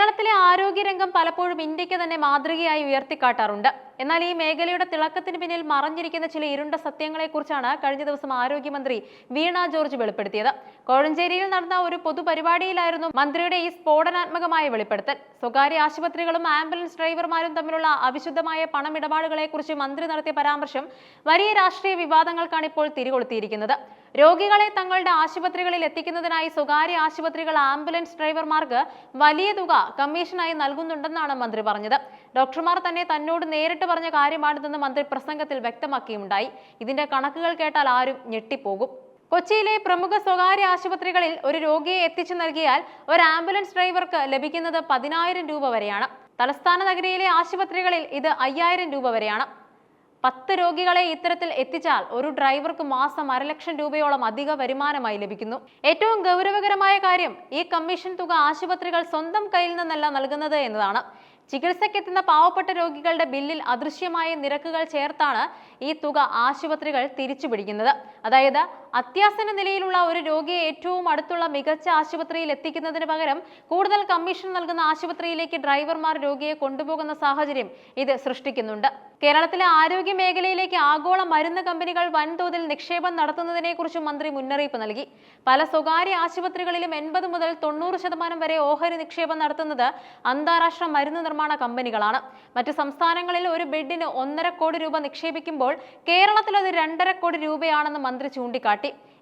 കേരളത്തിലെ ആരോഗ്യരംഗം പലപ്പോഴും ഇന്ത്യക്ക് തന്നെ മാതൃകയായി ഉയർത്തിക്കാട്ടാറുണ്ട്. എന്നാൽ ഈ മേഖലയുടെ തിളക്കത്തിന് പിന്നിൽ മറഞ്ഞിരിക്കുന്ന ചില ഇരുണ്ട സത്യങ്ങളെക്കുറിച്ചാണ് കഴിഞ്ഞ ദിവസം ആരോഗ്യമന്ത്രി വീണ ജോർജ് വെളിപ്പെടുത്തിയത്. കോഴഞ്ചേരിയിൽ നടന്ന ഒരു പൊതുപരിപാടിയിലായിരുന്നു മന്ത്രിയുടെ ഈ സ്ഫോടനാത്മകമായ വെളിപ്പെടുത്തൽ. സ്വകാര്യ ആശുപത്രികളും ആംബുലൻസ് ഡ്രൈവർമാരും തമ്മിലുള്ള അവിശുദ്ധമായ പണമിടപാടുകളെക്കുറിച്ച് മന്ത്രി നടത്തിയ പരാമർശം വലിയ രാഷ്ട്രീയ വിവാദങ്ങൾക്കാണ് ഇപ്പോൾ തിരികൊളുത്തിയിരിക്കുന്നത്. രോഗികളെ തങ്ങളുടെ ആശുപത്രികളിൽ എത്തിക്കുന്നതിനായി സ്വകാര്യ ആശുപത്രികൾ ആംബുലൻസ് ഡ്രൈവർമാർക്ക് വലിയ തുക കമ്മീഷനായി നൽകുന്നുണ്ടെന്നാണ് മന്ത്രി പറഞ്ഞത്. ഡോക്ടർമാർ തന്നെ തന്നോട് നേരിട്ട് പറഞ്ഞ കാര്യമാണിതെന്ന് മന്ത്രി പ്രസംഗത്തിൽ വ്യക്തമാക്കിയുണ്ടായി. ഇതിന്റെ കണക്കുകൾ കേട്ടാൽ ആരും ഞെട്ടിപ്പോകും. കൊച്ചിയിലെ പ്രമുഖ സ്വകാര്യ ആശുപത്രികളിൽ ഒരു രോഗിയെ എത്തിച്ചു നൽകിയാൽ ഒരു ആംബുലൻസ് ഡ്രൈവർക്ക് ലഭിക്കുന്നത് 10,000 രൂപ വരെയാണ്. തലസ്ഥാന നഗരിയിലെ ആശുപത്രികളിൽ ഇത് 5,000 രൂപ വരെയാണ്. 10 രോഗികളെ ഇത്തരത്തിൽ എത്തിച്ചാൽ ഒരു ഡ്രൈവർക്ക് മാസം 1,00,000 രൂപയോളം അധിക വരുമാനമായി ലഭിക്കുന്നു. ഏറ്റവും ഗൗരവകരമായ കാര്യം, ഈ കമ്മീഷൻ തുക ആശുപത്രികൾ സ്വന്തം കയ്യിൽ നിന്നല്ല നൽകുന്നത് എന്നതാണ്. ചികിത്സയ്ക്കെത്തുന്ന പാവപ്പെട്ട രോഗികളുടെ ബില്ലിൽ അദൃശ്യമായ നിരക്കുകൾ ചേർത്താണ് ഈ തുക ആശുപത്രികൾ തിരിച്ചുപിടിക്കുന്നത്. അതായത് അത്യാസന്ന നിലയിലുള്ള ഒരു രോഗിയെ ഏറ്റവും അടുത്തുള്ള മികച്ച ആശുപത്രിയിൽ എത്തിക്കുന്നതിന് പകരം കൂടുതൽ കമ്മീഷൻ നൽകുന്ന ആശുപത്രിയിലേക്ക് ഡ്രൈവർമാർ രോഗിയെ കൊണ്ടുപോകുന്ന സാഹചര്യം ഇത് സൃഷ്ടിക്കുന്നുണ്ട്. കേരളത്തിലെ ആരോഗ്യ മേഖലയിലേക്ക് ആഗോള മരുന്ന് കമ്പനികൾ വൻതോതിൽ നിക്ഷേപം നടത്തുന്നതിനെ കുറിച്ച് മന്ത്രി മുന്നറിയിപ്പ് നൽകി. പല സ്വകാര്യ ആശുപത്രികളിലും 80 മുതൽ 90% വരെ ഓഹരി നിക്ഷേപം നടത്തുന്നത് അന്താരാഷ്ട്ര മരുന്ന് നിർമ്മാണ കമ്പനികളാണ്. മറ്റു സംസ്ഥാനങ്ങളിൽ ഒരു ബെഡിന് 1.5 കോടി രൂപ നിക്ഷേപിക്കുമ്പോൾ കേരളത്തിൽ അത് 2.5 കോടി രൂപയാണെന്ന് മന്ത്രി ചൂണ്ടിക്കാട്ടി.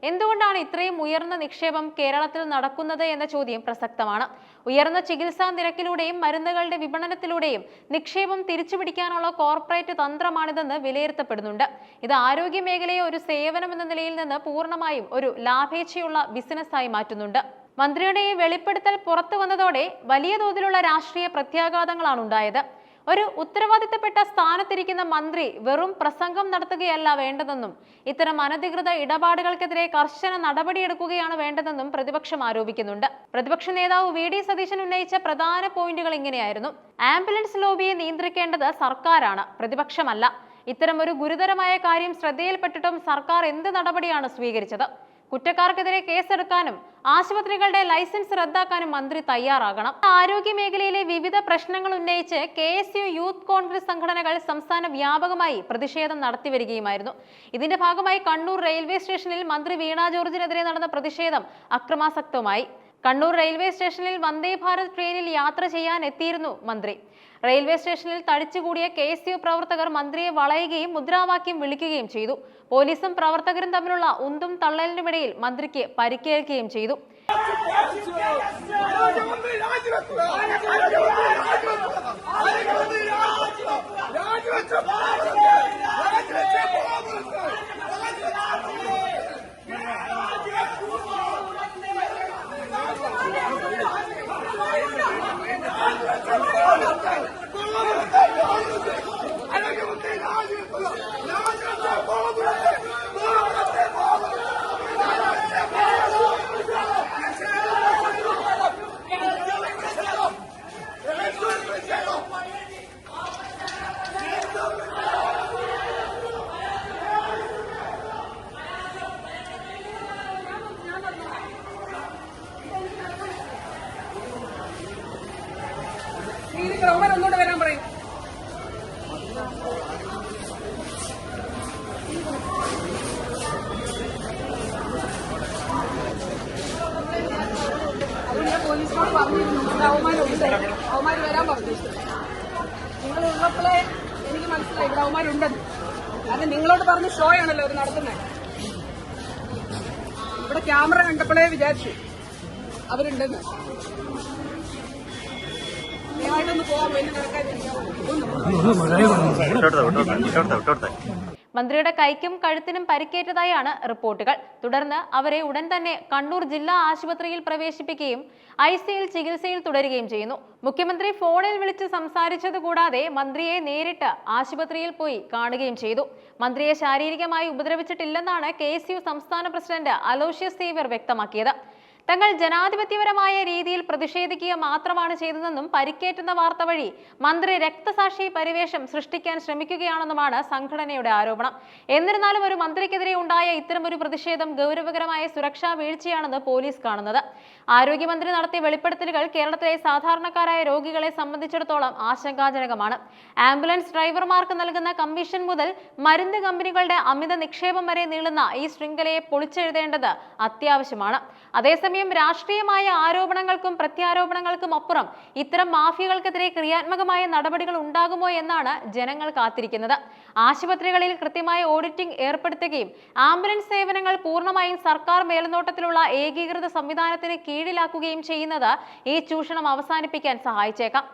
എന്തുകൊണ്ടാണ് ഇത്രയും ഉയർന്ന നിക്ഷേപം കേരളത്തിൽ നടക്കുന്നത് എന്ന ചോദ്യം പ്രസക്തമാണ്. ഉയർന്ന ചികിത്സാ നിരക്കിലൂടെയും മരുന്നുകളുടെ വിപണനത്തിലൂടെയും നിക്ഷേപം തിരിച്ചുപിടിക്കാനുള്ള കോർപ്പറേറ്റ് തന്ത്രമാണിതെന്ന് വിലയിരുത്തപ്പെടുന്നുണ്ട്. ഇത് ആരോഗ്യ മേഖലയെ ഒരു സേവനം എന്ന നിലയിൽ നിന്ന് പൂർണ്ണമായും ഒരു ലാഭേച്ഛയുള്ള ബിസിനസ്സായി മാറ്റുന്നുണ്ട്. മന്ത്രിയുടെ ഈ വെളിപ്പെടുത്തൽ പുറത്തു വന്നതോടെ വലിയ തോതിലുള്ള രാഷ്ട്രീയ പ്രത്യാഘാതങ്ങളാണ് ഉണ്ടായത്. ഒരു ഉത്തരവാദിത്തപ്പെട്ട സ്ഥാനത്തിരിക്കുന്ന മന്ത്രി വെറും പ്രസംഗം നടത്തുകയല്ല വേണ്ടതെന്നും ഇത്തരം അനധികൃത ഇടപാടുകൾക്കെതിരെ കർശന നടപടിയെടുക്കുകയാണ് വേണ്ടതെന്നും പ്രതിപക്ഷം ആരോപിക്കുന്നുണ്ട്. പ്രതിപക്ഷ നേതാവ് വി ഡി സതീശൻ ഉന്നയിച്ച പ്രധാന പോയിന്റുകൾ ഇങ്ങനെയായിരുന്നു. ആംബുലൻസ് ലോബിയെ നിയന്ത്രിക്കേണ്ടത് സർക്കാരാണ്, പ്രതിപക്ഷമല്ല. ഇത്തരം ഒരു ഗുരുതരമായ കാര്യം ശ്രദ്ധയിൽപ്പെട്ടിട്ടും സർക്കാർ എന്ത് നടപടിയാണ് സ്വീകരിച്ചത്? കുറ്റക്കാർക്കെതിരെ കേസെടുക്കാനും ആശുപത്രികളുടെ ലൈസൻസ് റദ്ദാക്കാനും മന്ത്രി തയ്യാറാകണം. ആരോഗ്യ മേഖലയിലെ വിവിധ പ്രശ്നങ്ങൾ ഉന്നയിച്ച് KSU യൂത്ത് കോൺഗ്രസ് സംഘടനകൾ സംസ്ഥാന വ്യാപകമായി പ്രതിഷേധം നടത്തിവരികയുമായിരുന്നു. ഇതിന്റെ ഭാഗമായി കണ്ണൂർ റെയിൽവേ സ്റ്റേഷനിൽ മന്ത്രി വീണ ജോർജിനെതിരെ നടന്ന പ്രതിഷേധം അക്രമാസക്തമായി. കണ്ണൂർ റെയിൽവേ സ്റ്റേഷനിൽ വന്ദേ ഭാരത് ട്രെയിനിൽ യാത്ര ചെയ്യാൻ എത്തിയിരുന്നു മന്ത്രി. റെയിൽവേ സ്റ്റേഷനിൽ തടിച്ചുകൂടിയ KSU പ്രവർത്തകർ മന്ത്രിയെ വളയുകയും മുദ്രാവാക്യം വിളിക്കുകയും ചെയ്തു. പോലീസും പ്രവർത്തകരും തമ്മിലുള്ള ഉന്തും തള്ളലിനുമിടയിൽ മന്ത്രിക്ക് പരിക്കേൽക്കുകയും ചെയ്തു. ഒന്നുകൂടെ വരാൻ പറയും. അത് ഞാൻ പോലീസിനോട് പറഞ്ഞിരുന്നു. അവന്മാരുണ്ട്, അവന്മാർ വരാൻ പറഞ്ഞു. നിങ്ങൾ ഉള്ളപ്പോഴേ എനിക്ക് മനസ്സിലായി ഇവിടെ അവന്മാരുണ്ടെന്ന്. കാരണം നിങ്ങളോട് പറഞ്ഞ് ഷോ ആണല്ലോ അവർ നടത്തുന്നത്. ഇവിടെ ക്യാമറ കണ്ടപ്പോഴേ വിചാരിച്ചു അവരുണ്ടെന്ന്. മന്ത്രിയുടെ കൈക്കും കഴുത്തിനും പരിക്കേറ്റതായാണ് റിപ്പോർട്ടുകൾ. തുടർന്ന് അവരെ ഉടൻ തന്നെ കണ്ണൂർ ജില്ലാ ആശുപത്രിയിൽ പ്രവേശിപ്പിക്കുകയും ICUയിൽ ചികിത്സയിൽ തുടരുകയും ചെയ്യുന്നു. മുഖ്യമന്ത്രി ഫോണിൽ വിളിച്ച് സംസാരിച്ചത് കൂടാതെ മന്ത്രിയെ നേരിട്ട് ആശുപത്രിയിൽ പോയി കാണുകയും ചെയ്തു. മന്ത്രിയെ ശാരീരികമായി ഉപദ്രവിച്ചിട്ടില്ലെന്നാണ് KSU സംസ്ഥാന പ്രസിഡന്റ് അലോഷ്യസ് സേവ്യർ വ്യക്തമാക്കിയത്. തങ്ങൾ ജനാധിപത്യപരമായ രീതിയിൽ പ്രതിഷേധിക്കുക മാത്രമാണ് ചെയ്തതെന്നും പരിക്കേറ്റുന്ന വാർത്ത വഴി മന്ത്രി രക്തസാക്ഷി പരിവേഷം സൃഷ്ടിക്കാൻ ശ്രമിക്കുകയാണെന്നുമാണ് സംഘടനയുടെ ആരോപണം. എന്നിരുന്നാലും ഒരു മന്ത്രിക്കെതിരെ ഉണ്ടായ ഇത്തരമൊരു പ്രതിഷേധം ഗൗരവകരമായ സുരക്ഷാ വീഴ്ചയാണെന്ന് പോലീസ് കാണുന്നത്. ആരോഗ്യമന്ത്രി നടത്തിയ വെളിപ്പെടുത്തലുകൾ കേരളത്തിലെ സാധാരണക്കാരായ രോഗികളെ സംബന്ധിച്ചിടത്തോളം ആശങ്കാജനകമാണ്. ആംബുലൻസ് ഡ്രൈവർമാർക്ക് നൽകുന്ന കമ്മീഷൻ മുതൽ മരുന്ന് കമ്പനികളുടെ അമിത നിക്ഷേപം വരെ നീളുന്ന ഈ ശൃംഖലയെ പൊളിച്ചെഴുതേണ്ടത് അത്യാവശ്യമാണ്. അതേസമയം രാഷ്ട്രീയമായ ആരോപണങ്ങൾക്കും പ്രത്യാരോപണങ്ങൾക്കും അപ്പുറം ഇത്തരം മാഫിയകൾക്കെതിരെ ക്രിയാത്മകമായ നടപടികൾ ഉണ്ടാകുമോ എന്നാണ് ജനങ്ങൾ കാത്തിരിക്കുന്നത്. ആശുപത്രികളിൽ കൃത്യമായ ഓഡിറ്റിംഗ് ഏർപ്പെടുത്തുകയും ആംബുലൻസ് സേവനങ്ങൾ പൂർണ്ണമായും സർക്കാർ മേൽനോട്ടത്തിലുള്ള ഏകീകൃത സംവിധാനത്തിന് കീഴിലാക്കുകയും ചെയ്യുന്നത് ഈ ചൂഷണം അവസാനിപ്പിക്കാൻ സഹായിച്ചേക്കാം.